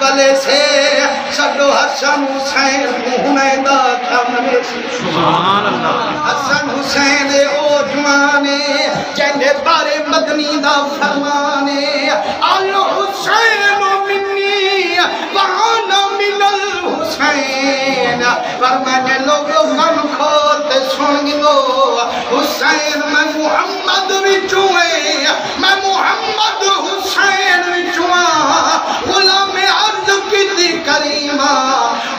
गले से सदो हसन हुसैन मुहने दा कमरे सुभान अल्लाह हसन हुसैन ओ जवाने जंदे बारे मदनी दा फरमाने अल हुसैन मिन्नी वाना मिनल हुसैन फरमाने लोगो कान खोल ते सुन लो हुसैन मैं मुहम्मद विचों मैं मुहम्मद हुसैन विचों गुलाम अर्ज की करीमा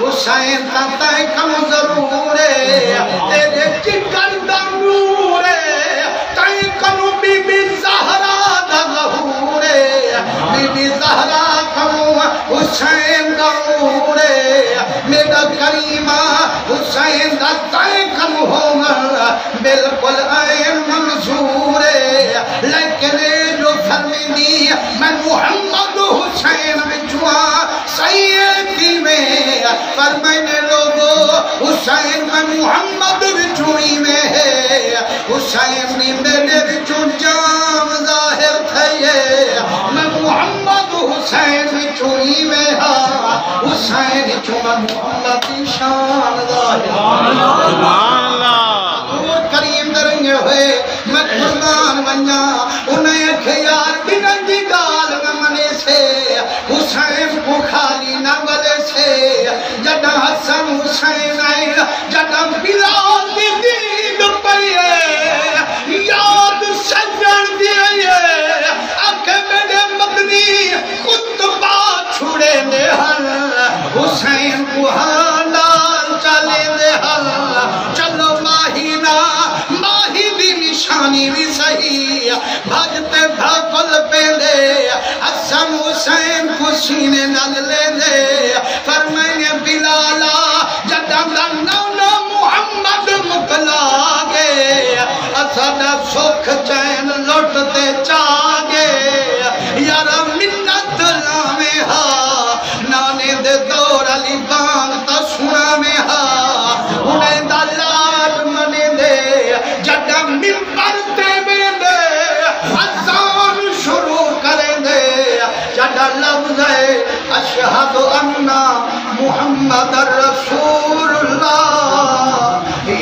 हुसैन ता तय कम जरूर तेरे जिगर दा नूर तय कनु बीबी ज़हरा दा ज़हूर बीबी ज़हरा कनु हुसैन दा नूर मेरा करीमा हुसैन दा तय कनु होगा बिल्कुल ऐन मंजूर लेकिन जो फरमानी मैं मुहम्मद हुसैन विचों सैयदी में पर मैंने लोगो हुसैन मैं मुहम्मद विचों में है हुसैन ने मेरे विचों जाम जाहिर थे मैं मुहम्मद हुसैन विचों में हा हुसैन विचों मैं मुहम्मद की शान जाहिर करीम दरंगे हुए मैं कुर्बान बन्या उन्हें ख्याल बिनन दी गाल न मने से हुसैन को खाली न गले से जदा हसन हुसैन आए जदा बिलाल दी दीद पइए याद सजन दिए आंखें मेरे मदनी कुतबा छुड़े ने हल हुसैन को हालाल चले दे हल चलो माहीना माही दी निशानी भी सही भजते भागल पेले हसन हुसैन को सीने नल ले दे फरमाए बिलाला जदा नौना मुहम्मद मुकला गे असदा सुख चैन लुटते चागे यार मिन्नत लावे हा नाने दे दौर अली बांग ता सुना में हा उन्हें दा लाज मने दे जदा मिंबर ते वेंदे अज़ान शुरू करे दे जदा लफ्ज़ अशहदु अन्ना मुहम्मदर रसूलुल्लाह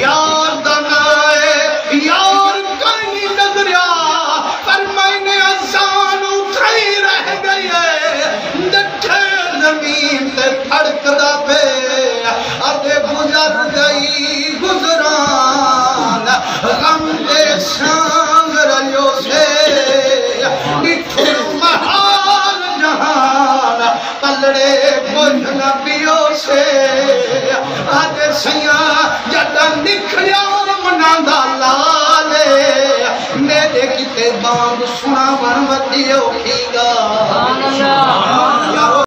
यार दनाए यार कहीं नजरिया पर मैंने अज़ान उठाई रह गई है दठे जमीन ते फड़कदा पे अगे गुजर गई गुजरान गम दे संग रलियो से निठुर महाल जहान पलड़े कुछ न पियो से आज सैया जदा निखलिया मना दा लाले मेरे किते बांग सुना मन वदियो खीगा